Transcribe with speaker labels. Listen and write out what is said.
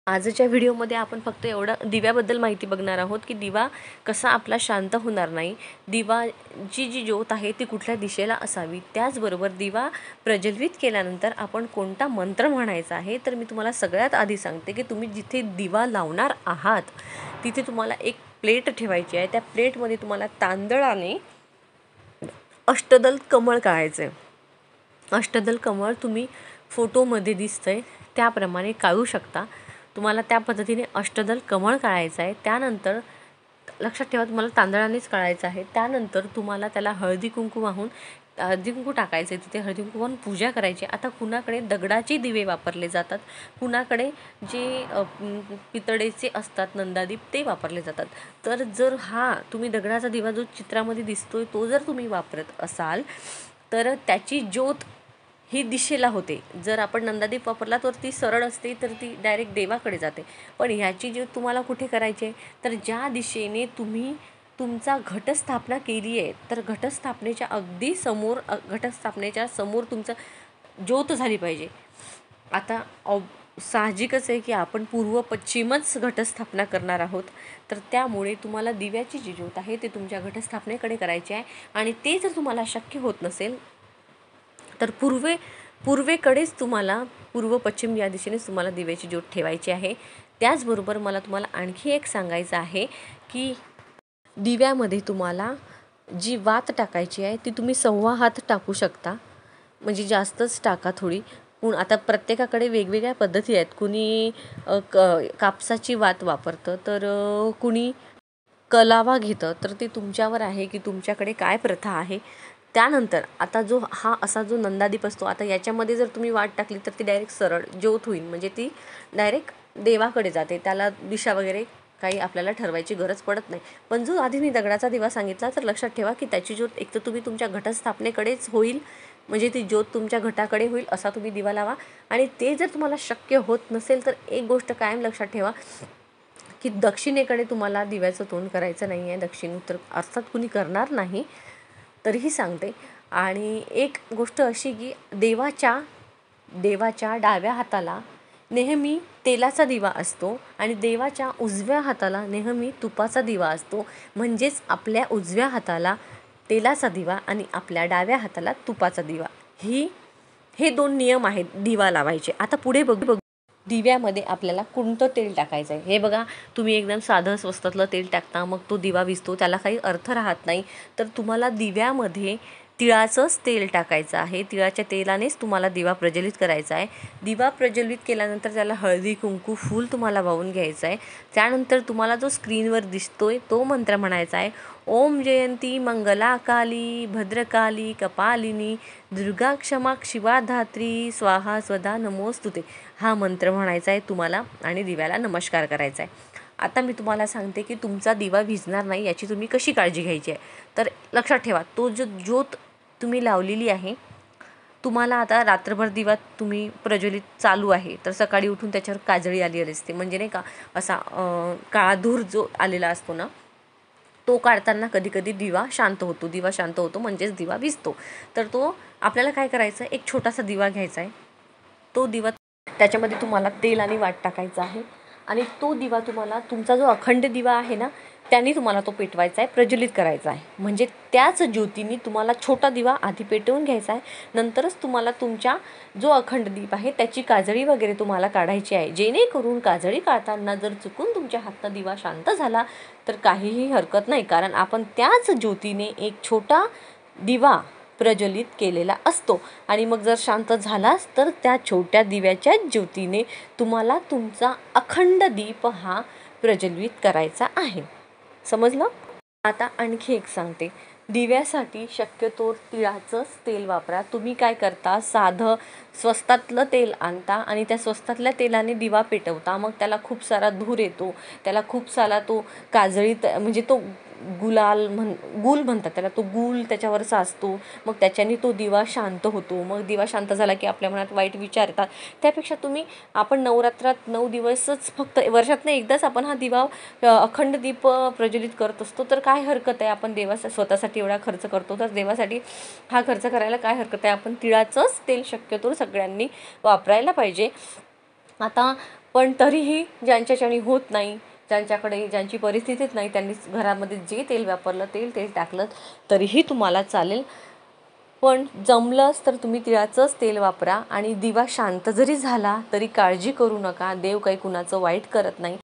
Speaker 1: आजच्या व्हिडिओमध्ये आपण फक्त एवढं दिव्याबद्दल माहिती बघणार आहोत की दिवा कसा आपला शांत होणार नाही, दिवाची जी ज्योत आहे ती कुठल्या दिशेला असावी, त्याचबरोबर दिवा प्रज्वलित केल्यानंतर आपण कोणता मंत्र म्हणायचा आहे. तर मी तुम्हाला सगळ्यात आधी सांगते की तुम्ही जिथे दिवा लावणार आहात तिथे तुम्हाला एक प्लेट ठेवायची आहे. त्या प्लेटमध्ये तुम्हाला तांदळाने अष्टदल कमळ काढायचं आहे. अष्टदल कमळ तुम्ही फोटोमध्ये दिसतंय त्याप्रमाणे काढू शकता. तुम्हाला त्या पद्धतीने अष्टदल कमळ काढायचं आहे. त्यानंतर लक्षात ठेवा तुम्हाला तांदळानेच काढायचं आहे. त्यानंतर तुम्हाला त्याला हळदी कुंकू वाहून हळदी कुंकू टाकायचं आहे. तिथे हळदी कुंकू वाहून पूजा करायची. आता कुणाकडे दगडाचे दिवे वापरले जातात, कुणाकडे जे पितळेचे असतात नंदादीप ते वापरले जातात. तर जर तुम्ही दगडाचा दिवा जो चित्रामध्ये दिसतोय तो जर तुम्ही वापरत असाल तर त्याची ज्योत ही दिशेला होते. जर आपण नंदादीप वापरला तर ती सरळ असते, तर ती डायरेक्ट देवाकडे जाते. पण ह्याची ज्योत तुम्हाला कुठे करायची आहे, तर ज्या दिशेने तुम्ही तुमचा घटस्थापना केली आहे तर घटस्थापनेच्या अगदी समोर, घटस्थापनेच्या समोर तुमचं ज्योत झाली पाहिजे. आता साहजिकच आहे की आपण पूर्व पश्चिमच घटस्थापना करणार आहोत, तर त्यामुळे तुम्हाला दिव्याची जी ज्योत आहे ते तुमच्या घटस्थापनेकडे करायची आहे. आणि ते जर तुम्हाला शक्य होत नसेल तर पूर्वेकडेच तुम्हाला, पूर्व पश्चिम या दिशेनेच तुम्हाला दिव्याची ज्योत ठेवायची आहे. त्याचबरोबर मला तुम्हाला आणखी एक सांगायचं आहे की दिव्यामध्ये तुम्हाला जी वात टाकायची आहे ती तुम्ही 1.25 हात टाकू शकता, म्हणजे जास्तच टाका थोडी. आता प्रत्येकाकडे वेगवेगळ्या पद्धती आहेत. कुणी कापसाची वात वापरतं, तर कुणी कलावा घेतं. तर ते तुमच्यावर आहे की तुमच्याकडे काय प्रथा आहे. त्यानंतर आता असा जो नंदादीप असतो, आता याच्यामध्ये जर तुम्ही वाट टाकली तर ती डायरेक्ट सरळ ज्योत होईल, म्हणजे ती डायरेक्ट देवाकडे जाते. त्याला दिशा वगैरे काही आपल्याला ठरवायची गरज पडत नाही. पण जो आधी मी दगडाचा दिवा सांगितला तर लक्षात ठेवा की त्याची ज्योत एक तर तुम्ही तुमच्या घटस्थापनेकडेच होईल, म्हणजे ती ज्योत तुमच्या घटाकडे होईल असा तुम्ही दिवा लावा. आणि ते जर तुम्हाला शक्य होत नसेल तर एक गोष्ट कायम लक्षात ठेवा की दक्षिणेकडे तुम्हाला दिव्याचं तोंड करायचं नाही आहे. दक्षिण उत्तर अर्थात कुणी करणार नाही, तरीही सांगते. आणि एक गोष्ट अशी की देवाच्या डाव्या हाताला नेहमी तेलाचा दिवा असतो आणि देवाच्या उजव्या हाताला नेहमी तुपाचा दिवा असतो. म्हणजेच आपल्या उजव्या हाताला तेलाचा दिवा आणि आपल्या डाव्या हाताला तुपाचा दिवा, हे 2 नियम आहेत दिवा लावायचे. आता पुढे बघू दिव्यामध्ये आपल्याला कोणतं तेल टाकायचं आहे. हे बघा, तुम्ही एकदम साधं स्वस्तातलं तेल टाकता, मग तो दिवा विझतो, त्याला काही अर्थ राहत नाही. तर तुम्हाला दिव्यामध्ये तिळाचंच तेल टाकायचं आहे. तिळाच्या तेलानेच तुम्हाला दिवा प्रज्वलित करायचा आहे. दिवा प्रज्वलित केल्यानंतर त्याला हळदी कुंकू फूल तुम्हाला वाहून घ्यायचं आहे. त्यानंतर तुम्हाला जो स्क्रीनवर दिसतोय तो मंत्र म्हणायचा आहे. ओम जयंती मंगला काली भद्रकाली कपालिनी दुर्गा क्षमा शिवा धात्री स्वाहा स्वधा नमोस्तुते, हा मंत्र म्हणायचा आहे तुम्हाला आणि दिव्याला नमस्कार करायचा आहे. आता मी तुम्हाला सांगते की तुमचा दिवा विझणार नाही याची तुम्ही कशी काळजी घ्यायची आहे. तर लक्षात ठेवा, तो जो ज्योत तुम्ही लावलेली आहे, तुम्हाला आता रात्रभर दिवा तुम्ही प्रज्वलित चालू आहे तर सकाळी उठून त्याच्यावर काजळी आलेली असते, म्हणजे नाही का असा काळा धूर जो आलेला असतो ना, तो काढताना कधी कधी दिवा शांत होतो म्हणजेच दिवा विझतो. तर तो आपल्याला काय करायचं, एक छोटासा दिवा घ्यायचा आहे. तो दिवा त्याच्यामध्ये तुम्हाला तेल आणि वात टाकायचं आहे आणि तो दिवा तुम्हाला, तुमचा जो अखंड दिवा आहे ना, त्याने तुम्हाला तो पेटवायचा आहे, प्रज्वलित करायचा आहे. म्हणजे त्याच ज्योतीने तुम्हाला छोटा दिवा आधी पेटवून घ्यायचा आहे, नंतरच तुम्हाला तुमच्या जो अखंड दीप आहे त्याची काजळी वगैरे तुम्हाला काढायची आहे. जेणेकरून काजळी काढताना जर चुकून तुमच्या हातनं दिवा शांत झाला तर काहीही हरकत नाही, कारण आपण त्याच ज्योतीने एक छोटा दिवा प्रज्वलित केलेला असतो. आणि मग जर शांत झालाच तर त्या छोट्या दिव्याच्या ज्योतीने तुम्हाला तुमचा अखंड दीप हा प्रज्वलित करायचा आहे. समजलं? आता आणखी एक सांगते. दिव्यासाठी शक्यतो तिळाचंच तेल वापरा. तुम्ही काय करता, साधं स्वस्तातलं तेल आणता आणि त्या स्वस्तातल्या तेलाने दिवा पेटवता, मग त्याला खूप सारा धूर येतो, त्याला खूप सारा तो काजळीत, म्हणजे तो गूल म्हणतात त्याला, तो गूल त्याच्यावर साचतो, मग त्याच्याने तो दिवा शांत होतो. मग दिवा शांत झाला की आपल्या मनात वाईट विचार येतात. त्यापेक्षा आपण नवरात्रात 9 दिवसच, फक्त वर्षातनं एकदाच आपण हा दिवा अखंड दीप प्रज्वलित करत असतो, तर काय हरकत आहे, आपण स्वतःसाठी एवढा खर्च करतो तर देवासाठी हा खर्च करायला काय हरकत आहे. आपण तिळाचंच तेल शक्यतो सगळ्यांनी वापरायला पाहिजे. आता पण तरीही ज्यांच्याच्याने होत नाही, ज्यांची परिस्थितीच नाही, त्यांनी घरामध्ये जे तेल वापरलं तेल टाकलं तरीही तुम्हाला चालेल. पण जमलंच तर तुम्ही तिळाचंच तेल वापरा. आणि दिवा शांत जरी झाला तरी काळजी करू नका, देव काही कुणाचं वाईट करत नाही.